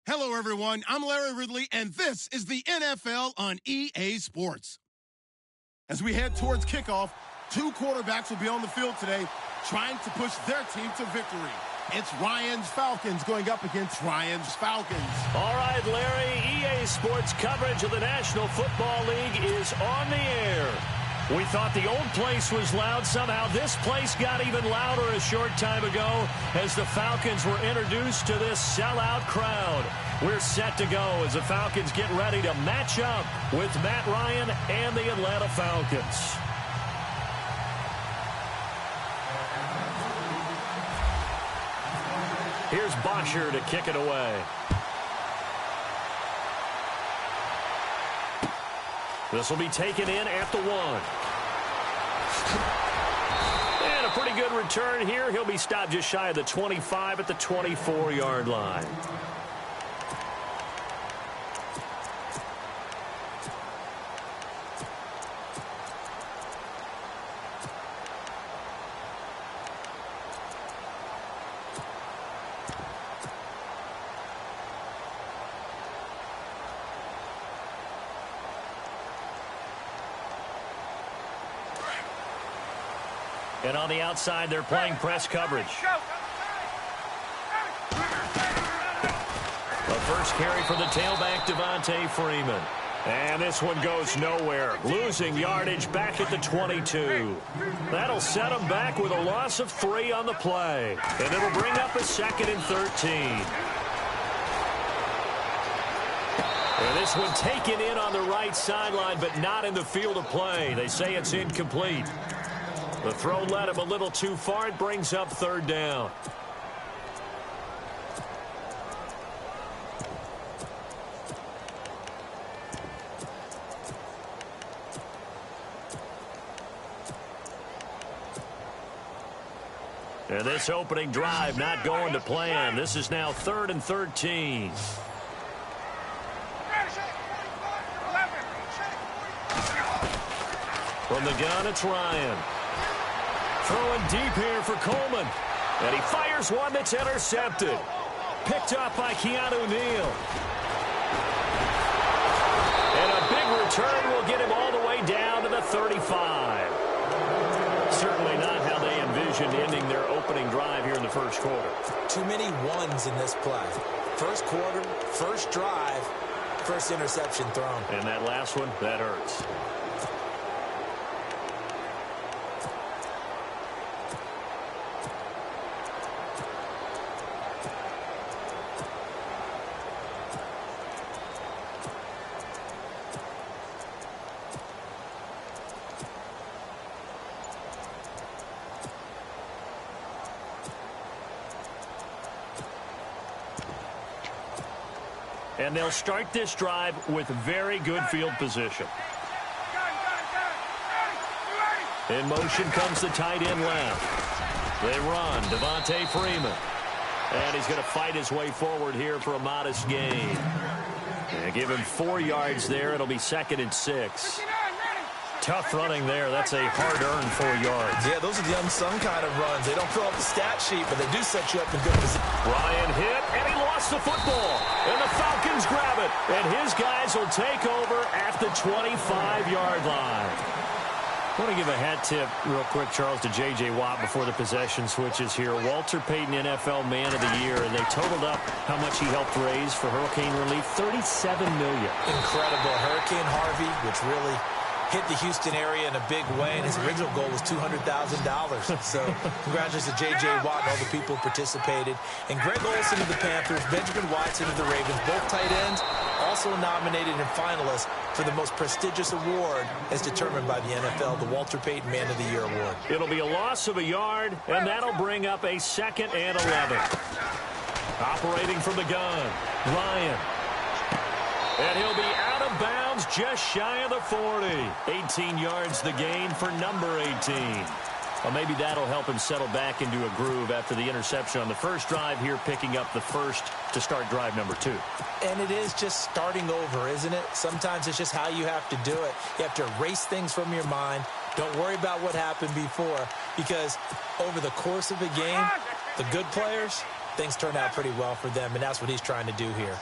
Hello, everyone. I'm Larry Ridley, and this is the NFL on EA Sports. As we head towards kickoff, two quarterbacks will be on the field today trying to push their team to victory. It's Ryan's Falcons going up against Ryan's Falcons. All right, Larry, EA Sports coverage of the National Football League is on the air. We thought the old place was loud. Somehow this place got even louder a short time ago as the Falcons were introduced to this sellout crowd. We're set to go as the Falcons get ready to match up with Matt Ryan and the Atlanta Falcons. Here's Bosher to kick it away. This will be taken in at the 1. And a pretty good return here. He'll be stopped just shy of the 25 at the 24-yard line. And on the outside, they're playing press coverage. The first carry for the tailback, Devontae Freeman. And this one goes nowhere. Losing yardage back at the 22. That'll set them back with a loss of 3 on the play. And it'll bring up a 2nd and 13. And this one taken in on the right sideline, but not in the field of play. They say it's incomplete. The throw led him a little too far. It brings up 3rd down. And this opening drive not going to plan. This is now 3rd and 13. From the gun, it's Ryan. Throwing deep here for Coleman. And he fires one that's intercepted. Picked up by Keanu Neal. And a big return will get him all the way down to the 35. Certainly not how they envisioned ending their opening drive here in the first quarter. Too many ones in this play. First quarter, first drive, first interception thrown. And that last one, that hurts. And they'll start this drive with very good field position. In motion comes the tight end left. They run, Devontae Freeman. And he's going to fight his way forward here for a modest gain. And give him 4 yards there. It'll be 2nd and 6. Tough running there. That's a hard-earned 4 yards. Yeah, those are the unsung kind of runs. They don't fill up the stat sheet, but they do set you up in good position. Ryan hit, and he lost the football. And the Falcons grab it. And his guys will take over at the 25-yard line. I want to give a hat tip real quick, Charles, to J.J. Watt before the possession switches here. Walter Payton, NFL Man of the Year, and they totaled up how much he helped raise for hurricane relief, $37 million. Incredible. Hurricane Harvey, which really hit the Houston area in a big way, and his original goal was $200,000. So congratulations to J.J. Watt and all the people who participated. And Greg Olsen of the Panthers, Benjamin Watson of the Ravens, both tight ends, also nominated and finalists for the most prestigious award as determined by the NFL, the Walter Payton Man of the Year Award. It'll be a loss of a yard, and that'll bring up a 2nd and 11. Operating from the gun, Ryan. And he'll be out of bounds just shy of the 40. 18 yards the gain for number 18. Well, maybe that'll help him settle back into a groove after the interception on the first drive here, picking up the first to start drive number 2. And it is just starting over, isn't it? Sometimes it's just how you have to do it. You have to erase things from your mind. Don't worry about what happened before, because over the course of a game, the good players, things turn out pretty well for them, and that's what he's trying to do here.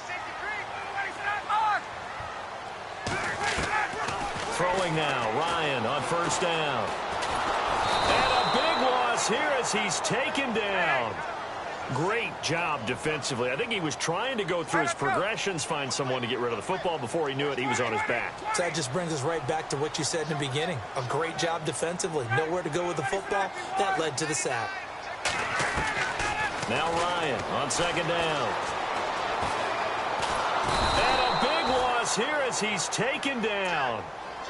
Throwing now, Ryan on first down. And a big loss here as he's taken down. Great job defensively. I think he was trying to go through his progressions, find someone to get rid of the football. Before he knew it, he was on his back. So that just brings us right back to what you said in the beginning. A great job defensively. Nowhere to go with the football. That led to the sack. Now Ryan on second down. And a big loss here as he's taken down.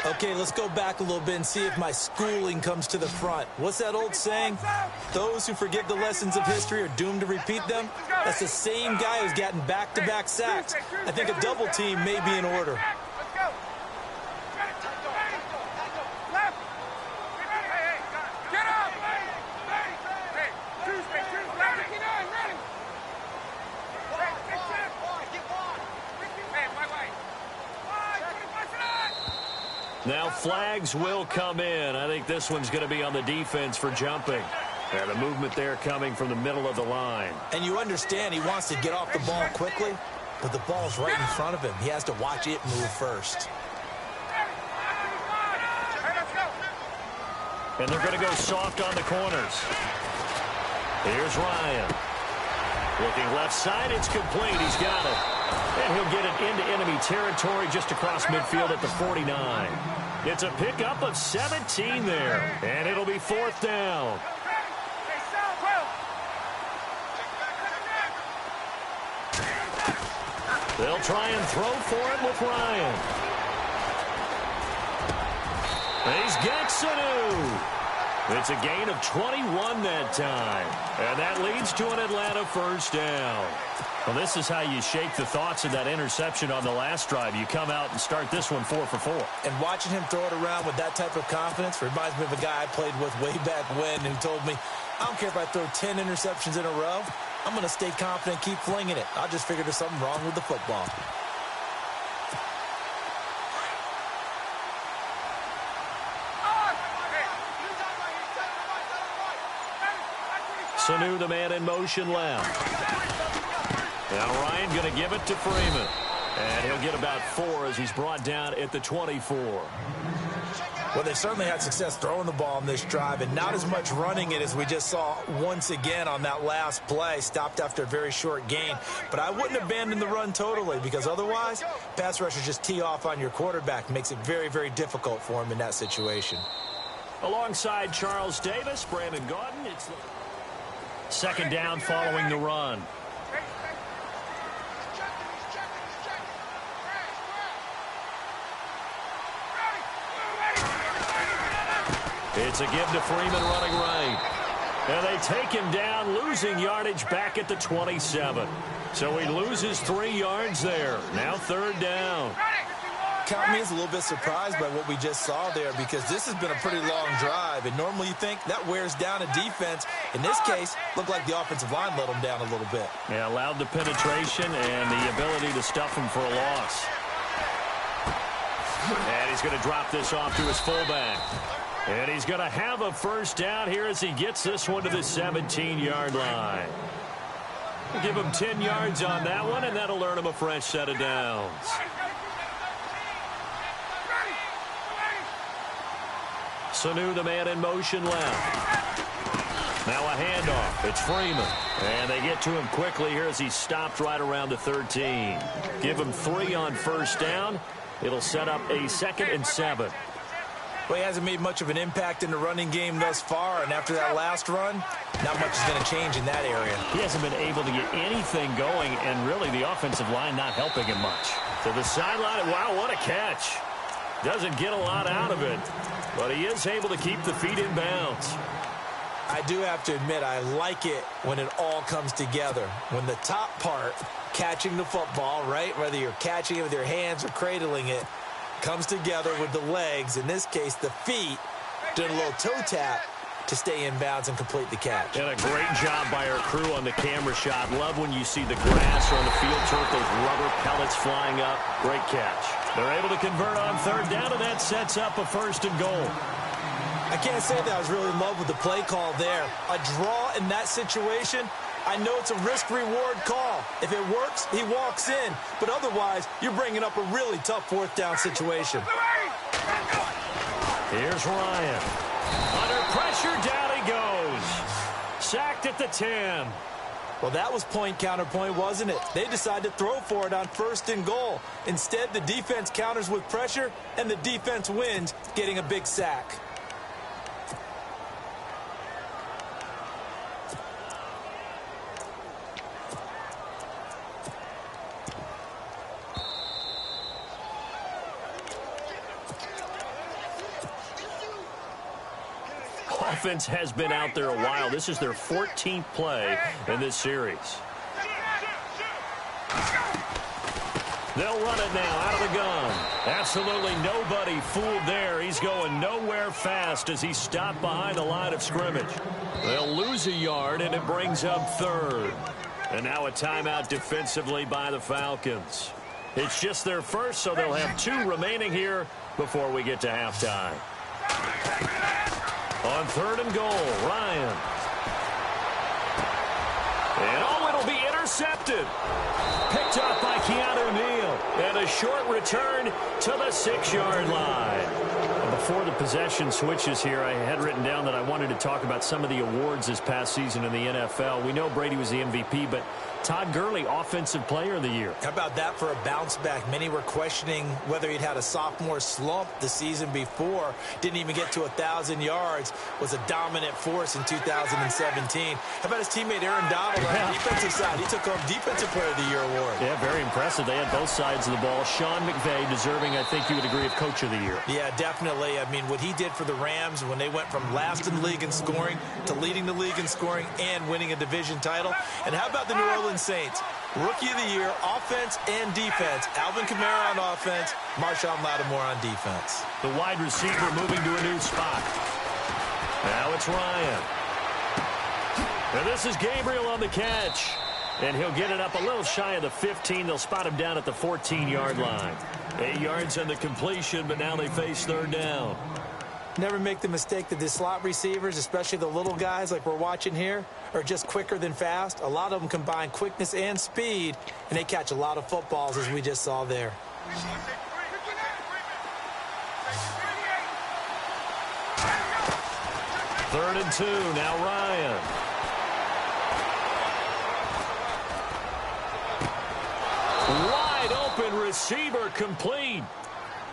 Okay, let's go back a little bit and see if my schooling comes to the front. What's that old saying? Those who forget the lessons of history are doomed to repeat them. That's the same guy who's gotten back-to-back sacks. I think a double team may be in order. Now flags will come in. I think this one's going to be on the defense for jumping. And the movement there coming from the middle of the line. And you understand he wants to get off the ball quickly, but the ball's right in front of him. He has to watch it move first. And they're going to go soft on the corners. Here's Ryan. Looking left side, it's complete. He's got it. And he'll get it into enemy territory just across midfield at the 49. It's a pickup of 17 there. And it'll be fourth down. They'll try and throw for it with Ryan. And he's got Sanu. It's a gain of 21 that time. And that leads to an Atlanta first down. Well, this is how you shake the thoughts of that interception on the last drive. You come out and start this one 4 for 4. And watching him throw it around with that type of confidence reminds me of a guy I played with way back when who told me, I don't care if I throw 10 interceptions in a row. I'm going to stay confident, keep flinging it. I just figured there's something wrong with the football. Sanu, the man in motion left. Now Ryan going to give it to Freeman. And he'll get about 4 as he's brought down at the 24. Well, they certainly had success throwing the ball on this drive and not as much running it as we just saw once again on that last play. Stopped after a very short gain. But I wouldn't abandon the run totally because otherwise, pass rushers just tee off on your quarterback. Makes it very, very difficult for him in that situation. Alongside Charles Davis, Brandon Gaudin, it's the second down following the run. It's a give to Freeman running right. And they take him down, losing yardage back at the 27. So he loses 3 yards there. Now third down. Count me as a little bit surprised by what we just saw there because this has been a pretty long drive. And normally you think that wears down a defense. In this case, looked like the offensive line let them down a little bit. Yeah, allowed the penetration and the ability to stuff him for a loss. And he's going to drop this off to his fullback. And he's going to have a first down here as he gets this one to the 17-yard line. We'll give him 10 yards on that one, and that'll earn him a fresh set of downs. Sanu, the man in motion left. Now a handoff. It's Freeman. And they get to him quickly here as he's stopped right around the 13. Give him 3 on first down. It'll set up a 2nd and 7. Well, he hasn't made much of an impact in the running game thus far, and after that last run, not much is going to change in that area. He hasn't been able to get anything going, and really the offensive line not helping him much. To the sideline, wow, what a catch. Doesn't get a lot out of it, but he is able to keep the feet in bounds. I do have to admit, I like it when it all comes together. When the top part, catching the football, right, whether you're catching it with your hands or cradling it, comes together with the legs, in this case the feet, doing a little toe tap to stay in bounds and complete the catch. And a great job by our crew on the camera shot. Love when you see the grass on the field turf, those rubber pellets flying up. Great catch. They're able to convert on third down, and that sets up a 1st and goal. I can't say that I was really in love with the play call there. A draw in that situation, I know it's a risk-reward call. If it works, he walks in. But otherwise, you're bringing up a really tough 4th down situation. Here's Ryan. Under pressure, down he goes. Sacked at the 10. Well, that was point counterpoint, wasn't it? They decided to throw for it on 1st and goal. Instead, the defense counters with pressure, and the defense wins, getting a big sack. Offense has been out there a while. This is their 14th play in this series. They'll run it now out of the gun. Absolutely nobody fooled there. He's going nowhere fast as he stopped behind the line of scrimmage. They'll lose a yard, and it brings up 3rd. And now a timeout defensively by the Falcons. It's just their first, so they'll have 2 remaining here before we get to halftime. On 3rd and goal, Ryan. And it'll be intercepted. Picked up by Keanu Neal. And a short return to the 6-yard line. Before the possession switches here, I had written down that I wanted to talk about some of the awards this past season in the NFL. We know Brady was the MVP, but Todd Gurley, Offensive Player of the Year. How about that for a bounce back? Many were questioning whether he'd had a sophomore slump the season before. Didn't even get to 1,000 yards. Was a dominant force in 2017. How about his teammate Aaron Donald on the defensive side? He took home Defensive Player of the Year award. Yeah, very impressive. They had both sides of the ball. Sean McVay deserving, I think you would agree, of Coach of the Year. Yeah, definitely. I mean, what he did for the Rams when they went from last in the league in scoring to leading the league in scoring and winning a division title. And how about the New Orleans Saints? Rookie of the Year, offense and defense. Alvin Kamara on offense, Marshawn Lattimore on defense. The wide receiver moving to a new spot. Now it's Ryan. And this is Gabriel on the catch. And he'll get it up a little shy of the 15. They'll spot him down at the 14-yard line. 8 yards on the completion, but now they face 3rd down. Never make the mistake that the slot receivers, especially the little guys like we're watching here, are just quicker than fast. A lot of them combine quickness and speed, and they catch a lot of footballs, as we just saw there. 3rd and 2. Now Ryan. Wide open receiver complete.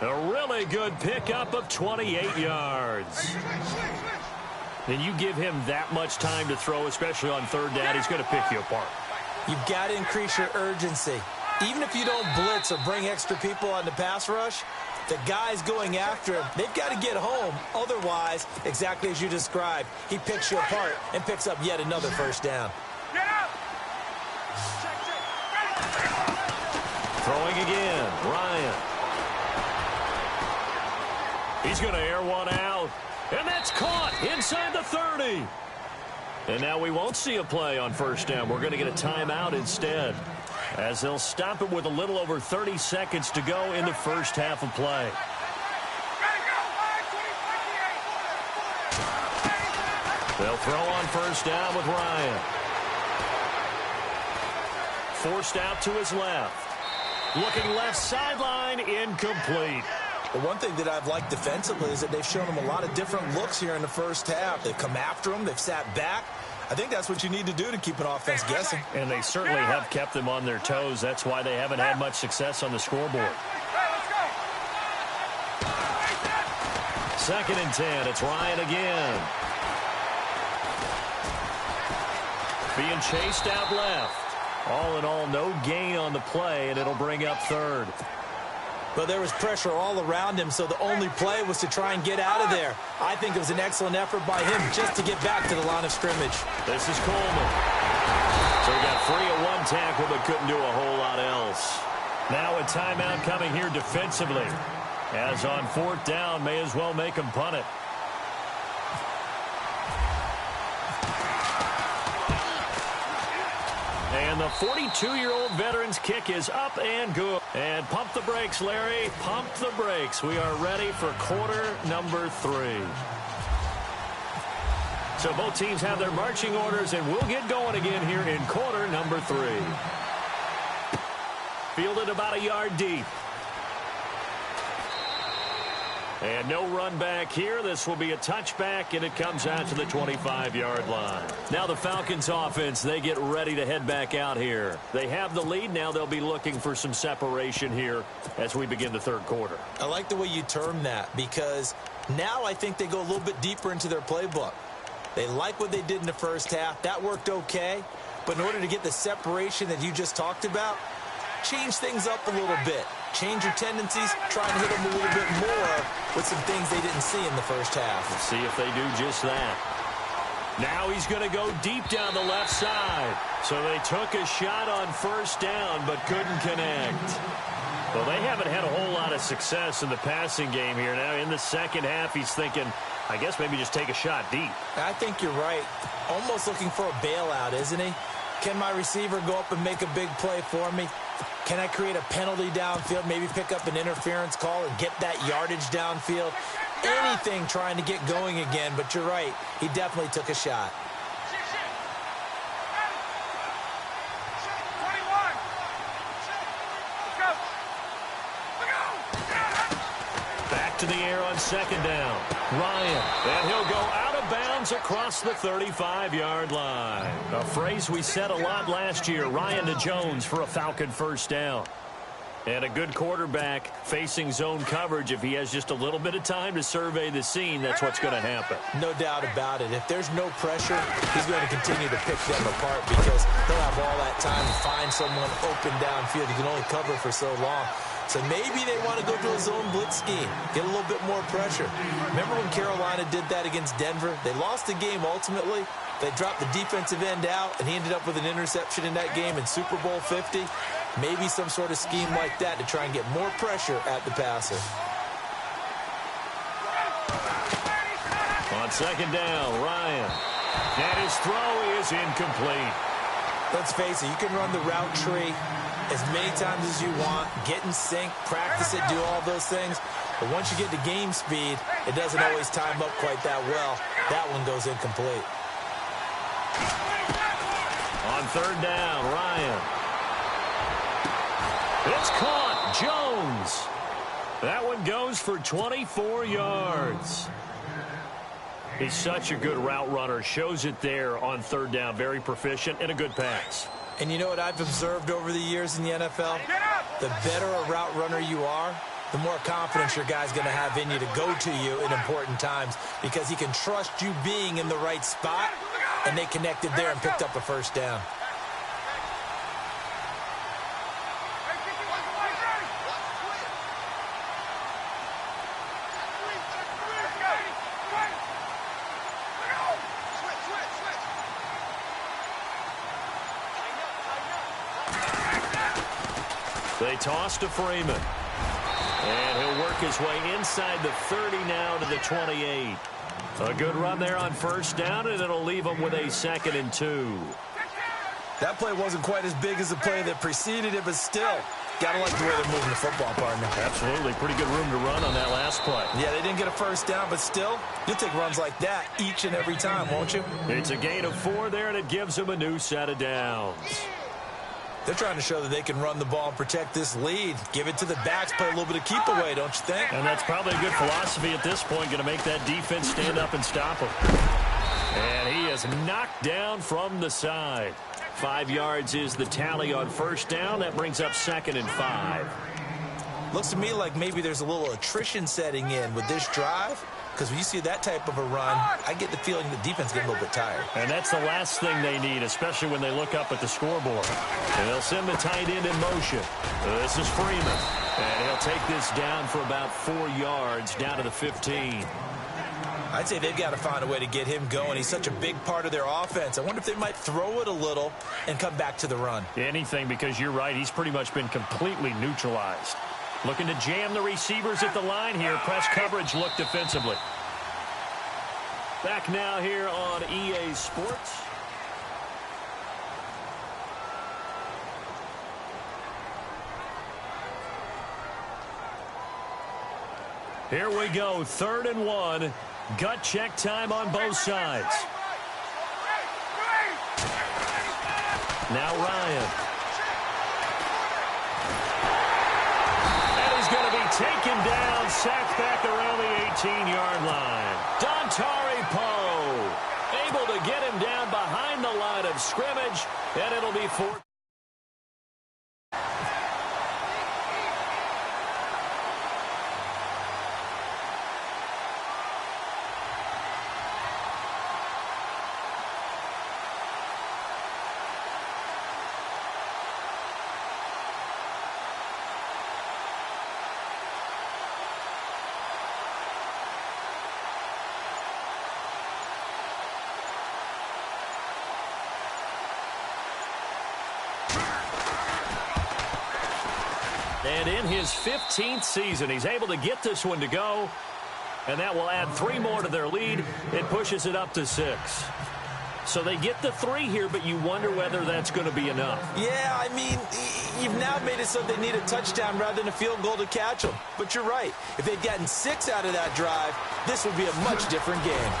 A really good pickup of 28 yards. And you give him that much time to throw, especially on 3rd down, he's going to pick you apart. You've got to increase your urgency. Even if you don't blitz or bring extra people on the pass rush, the guys going after him, they've got to get home. Otherwise, exactly as you described, he picks you apart and picks up yet another 1st down. Throwing again, Ryan. He's going to air one out. And that's caught inside the 30. And now we won't see a play on 1st down. We're going to get a timeout instead, as they'll stop it with a little over 30 seconds to go in the first half of play. They'll throw on 1st down with Ryan. Forced out to his left. Looking left sideline, incomplete. The one thing that I've liked defensively is that they've shown him a lot of different looks here in the first half. They've come after him. They've sat back. I think that's what you need to do to keep an offense guessing. And they certainly have kept them on their toes. That's why they haven't had much success on the scoreboard. 2nd and 10. It's Ryan again. Being chased out left. All in all, no gain on the play, and it'll bring up 3rd. But there was pressure all around him, so the only play was to try and get out of there. I think it was an excellent effort by him just to get back to the line of scrimmage. This is Coleman. So he got free of one tackle, but couldn't do a whole lot else. Now a timeout coming here defensively. As on 4th down, may as well make him punt it. And the 42-year-old veteran's kick is up and good. And pump the brakes, Larry. Pump the brakes. We are ready for quarter number 3. So both teams have their marching orders, and we'll get going again here in quarter number 3. Fielded about a yard deep. And no run back here. This will be a touchback, and it comes out to the 25-yard line. Now the Falcons offense, they get ready to head back out here. They have the lead. Now they'll be looking for some separation here as we begin the third quarter. I like the way you term that, because now I think they go a little bit deeper into their playbook. They like what they did in the first half. That worked okay. But in order to get the separation that you just talked about, change things up a little bit. Change your tendencies, try and hit them a little bit more with some things they didn't see in the first half. Let's see if they do just that. Now he's going to go deep down the left side. So they took a shot on first down but couldn't connect. Well, they haven't had a whole lot of success in the passing game here. Now in the second half, he's thinking, I guess maybe just take a shot deep. I think you're right. Almost looking for a bailout, isn't he? Can my receiver go up and make a big play for me? Can I create a penalty downfield, maybe pick up an interference call and get that yardage downfield? Anything trying to get going again, but you're right. He definitely took a shot. Back to the air on second down. Ryan, and he'll go out of bounds across the 35-yard line. A phrase we said a lot last year, Ryan to Jones for a Falcon first down. And a good quarterback facing zone coverage. If he has just a little bit of time to survey the scene, that's what's going to happen. No doubt about it. If there's no pressure, he's going to continue to pick them apart because he'll have all that time to find someone open downfield. He can only cover for so long. So maybe they want to go to a zone blitz scheme, get a little bit more pressure. Remember when Carolina did that against Denver? They lost the game ultimately. They dropped the defensive end out, and he ended up with an interception in that game in Super Bowl 50. Maybe some sort of scheme like that to try and get more pressure at the passer. On second down, Ryan. And his throw is incomplete. Let's face it, you can run the route tree as many times as you want, get in sync, practice it, do all those things. But once you get to game speed, it doesn't always time up quite that well. That one goes incomplete. On third down, Ryan. It's caught. Jones. That one goes for 24 yards. He's such a good route runner. Shows it there on third down. Very proficient and a good pass. And you know what I've observed over the years in the NFL? The better a route runner you are, the more confidence your guy's going to have in you to go to you in important times because he can trust you being in the right spot, and they connected there and picked up a first down. They toss to Freeman. And he'll work his way inside the 30 now to the 28. A good run there on first down, and it'll leave him with a 2nd and 2. That play wasn't quite as big as the play that preceded it, but still, got to like the way they're moving the football, partner. Absolutely. Pretty good room to run on that last play. Yeah, they didn't get a first down, but still, you'll take runs like that each and every time, won't you? It's a gain of 4 there, and it gives them a new set of downs. They're trying to show that they can run the ball and protect this lead. Give it to the backs, play a little bit of keep away, don't you think? And that's probably a good philosophy at this point, going to make that defense stand up and stop him. And he is knocked down from the side. 5 yards is the tally on first down. That brings up 2nd and 5. Looks to me like maybe there's a little attrition setting in with this drive. Because when you see that type of a run, I get the feeling the defense getting a little bit tired. And that's the last thing they need, especially when they look up at the scoreboard. And they'll send the tight end in motion. This is Freeman. And he'll take this down for about 4 yards, down to the 15. I'd say they've got to find a way to get him going. He's such a big part of their offense. I wonder if they might throw it a little and come back to the run. Anything, because you're right. He's pretty much been completely neutralized. Looking to jam the receivers at the line here. Press coverage look defensively. Back now here on EA Sports. Here we go, 3rd and 1. Gut check time on both sides. Now Ryan. And he's going to be taken down, sacked back around the 15-yard line. Dontari Poe able to get him down behind the line of scrimmage, and it'll be 4. And in his 15th season, he's able to get this one to go. And that will add 3 more to their lead. It pushes it up to 6. So they get the 3 here, but you wonder whether that's going to be enough. Yeah, I mean, you've now made it so they need a touchdown rather than a field goal to catch them. But you're right. If they'd gotten 6 out of that drive, this would be a much different game.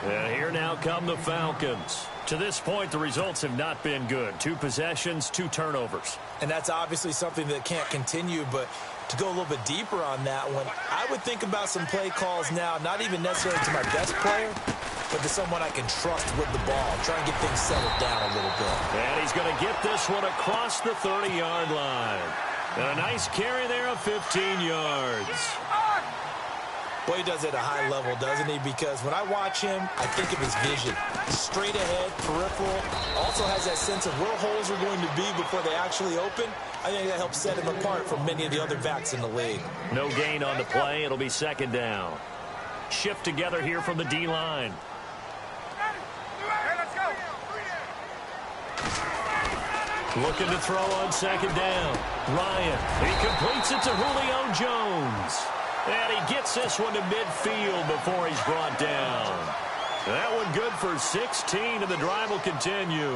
And here now come the Falcons. To this point, the results have not been good. 2 possessions, 2 turnovers. And that's obviously something that can't continue, but to go a little bit deeper on that one, I would think about some play calls now, not even necessarily to my best player, but to someone I can trust with the ball. Try and get things settled down a little bit. And he's going to get this one across the 30-yard line. And a nice carry there of 15 yards. Boy, he does it at a high level, doesn't he? Because when I watch him, I think of his vision. Straight ahead, peripheral. Also has that sense of where holes are going to be before they actually open. I think that helps set him apart from many of the other backs in the league. No gain on the play. It'll be 2nd down. Shift together here from the D-line. Looking to throw on 2nd down. Ryan, he completes it to Julio Jones. And he gets this one to midfield before he's brought down. That one good for 16, and the drive will continue.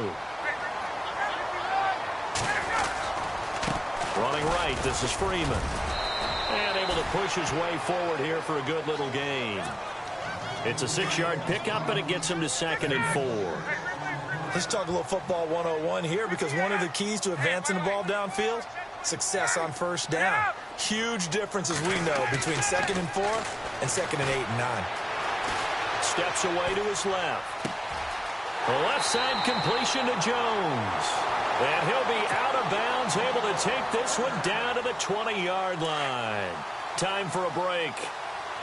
Running right, this is Freeman. And able to push his way forward here for a good little gain. It's a 6-yard pickup, and it gets him to 2nd and 4. Let's talk a little football 101 here, because one of the keys to advancing the ball downfield, success on 1st down. Huge difference, as we know, between 2nd and 4 and 2nd and 8 and 9. Steps away to his left. The left side completion to Jones. And he'll be out of bounds, able to take this one down to the 20-yard line. Time for a break.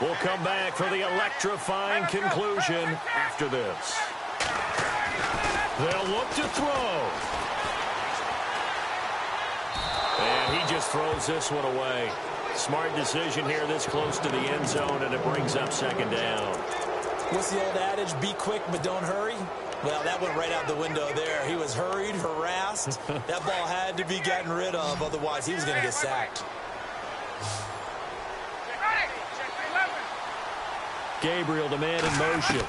We'll come back for the electrifying conclusion after this. They'll look to throw. And he just throws this one away. Smart decision here this close to the end zone, and it brings up 2nd down. What's the old adage, be quick but don't hurry? Well, that went right out the window there. He was hurried, harassed. That ball had to be gotten rid of, otherwise he was going to get sacked. Gabriel, the man in motion.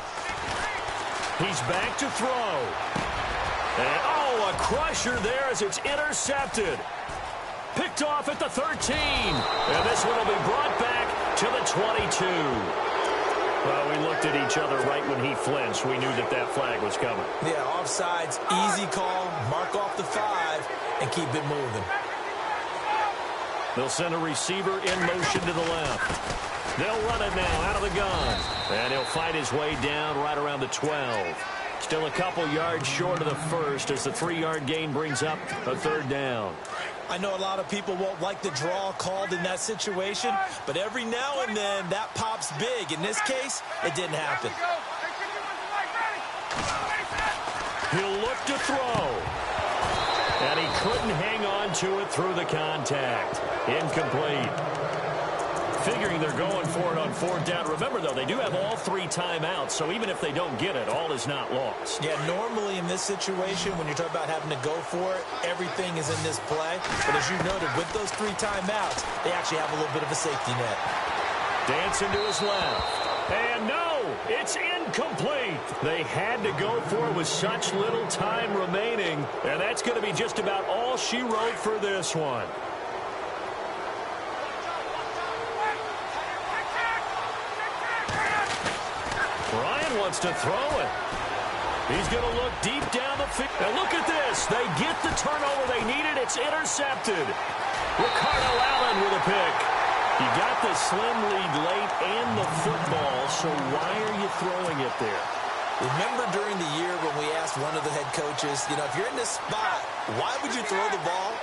He's back to throw. And, oh, a crusher there as it's intercepted. Picked off at the 13. And this one will be brought back to the 22. Well, we looked at each other right when he flinched. We knew that that flag was coming. Yeah, offsides, easy call, mark off the 5, and keep it moving. They'll send a receiver in motion to the left. They'll run it now out of the gun. And he'll fight his way down right around the 12. Still a couple yards short of the 1st as the 3-yard gain brings up a 3rd down. I know a lot of people won't like the draw called in that situation, but every now and then that pops big. In this case, it didn't happen. He'll look to throw. And he couldn't hang on to it through the contact. Incomplete. Figuring they're going for it on 4th down. Remember, though, they do have all 3 timeouts, so even if they don't get it, all is not lost. Yeah, normally in this situation, when you're talking about having to go for it, everything is in this play. But as you noted, with those 3 timeouts, they actually have a little bit of a safety net. Dancing to his left. And no, it's incomplete. They had to go for it with such little time remaining, and that's going to be just about all she wrote for this one. Ryan wants to throw it. He's going to look deep down the field. And look at this. They get the turnover they needed. It's intercepted. Ricardo Allen with a pick. You got the slim lead late and the football, so why are you throwing it there? Remember during the year when we asked one of the head coaches, if you're in this spot, why would you throw the ball?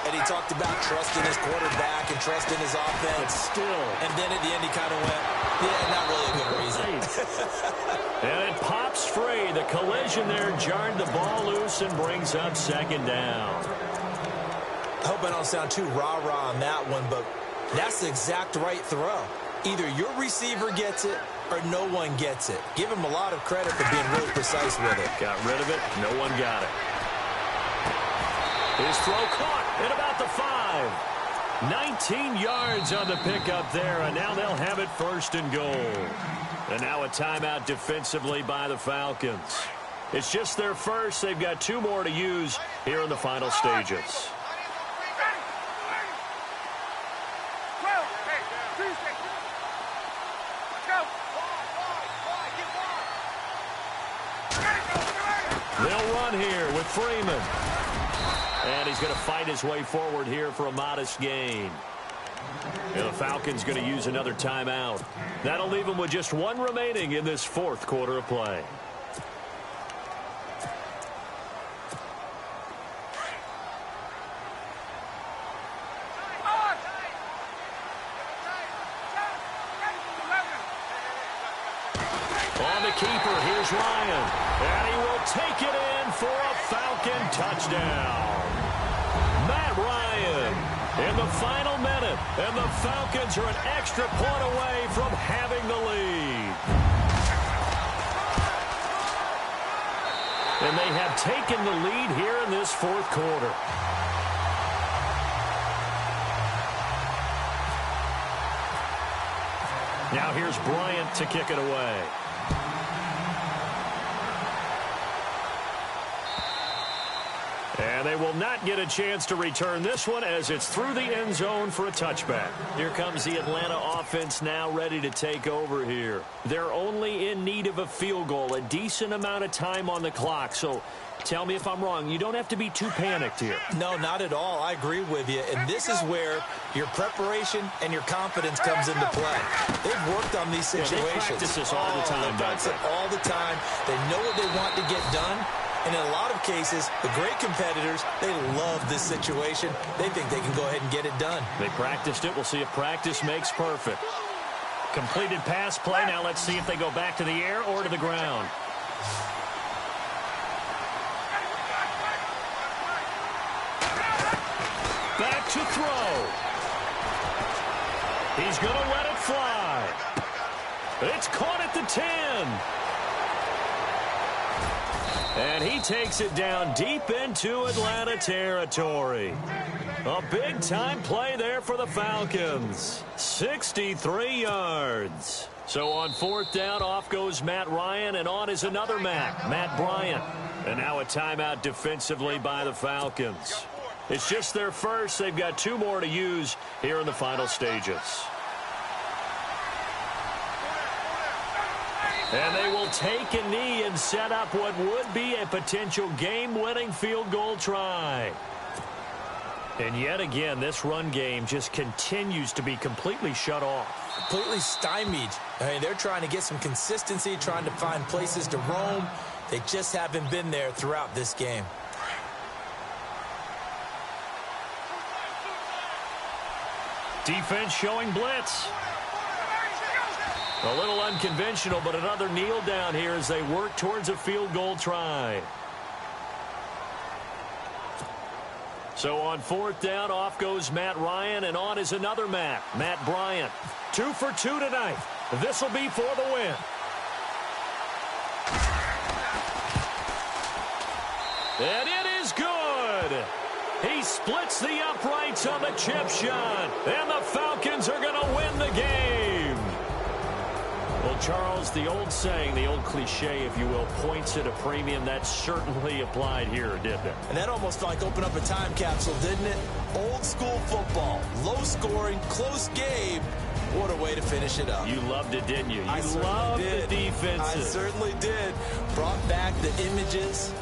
And he talked about trusting his quarterback and trusting his offense. But still. And then at the end he kind of went, yeah, not really a good reason. And it pops free. The collision there jarred the ball loose and brings up second down. I hope I don't sound too rah-rah on that one, but that's the exact right throw. Either your receiver gets it or no one gets it. Give him a lot of credit for being really precise with it. Got rid of it. No one got it. His throw caught at about the 5. 19 yards on the pickup there, and now they'll have it first and goal. And now a timeout defensively by the Falcons. It's just their first. They've got 2 more to use here in the final stages. They'll run here with Freeman. And he's going to fight his way forward here for a modest gain. And the Falcons going to use another timeout. That'll leave them with just 1 remaining in this 4th quarter of play. On the keeper, here's Ryan. And he will take it in for a Falcon touchdown. Matt Ryan in the final minute. And the Falcons are an extra point away from having the lead. And they have taken the lead here in this 4th quarter. Now here's Bryant to kick it away. And they will not get a chance to return this one as it's through the end zone for a touchback. Here comes the Atlanta offense now ready to take over here. They're only in need of a field goal, a decent amount of time on the clock. So tell me if I'm wrong. You don't have to be too panicked here. No, not at all. I agree with you. And this is where your preparation and your confidence comes into play. They've worked on these situations. Yeah, they practice this all the time. They practice it all the time. They know what they want to get done. And in a lot of cases, the great competitors, they love this situation. They think they can go ahead and get it done. They practiced it. We'll see if practice makes perfect. Completed pass play. Now let's see if they go back to the air or to the ground. Back to throw. He's going to let it fly. It's caught at the 10. And he takes it down deep into Atlanta territory. A big-time play there for the Falcons. 63 yards. So on 4th down, off goes Matt Ryan, and on is another Matt Bryant. And now a timeout defensively by the Falcons. It's just their first. They've got 2 more to use here in the final stages. And they will take a knee and set up what would be a potential game-winning field goal try. And yet again, this run game just continues to be completely shut off. Completely stymied. I mean, they're trying to get some consistency, trying to find places to roam. They just haven't been there throughout this game. Defense showing blitz. A little unconventional, but another kneel down here as they work towards a field goal try. So on 4th down, off goes Matt Ryan, and on is another Matt Bryant. 2 for 2 tonight. This will be for the win. And it is good. He splits the uprights on the chip shot, and the Falcons are going to win the game. Well, Charles, the old saying, the old cliche, if you will, points at a premium. That certainly applied here, didn't it? And that almost like opened up a time capsule, didn't it? Old school football, low scoring, close game. What a way to finish it up. You loved it, didn't you? I loved did. The defenses. I certainly did. Brought back the images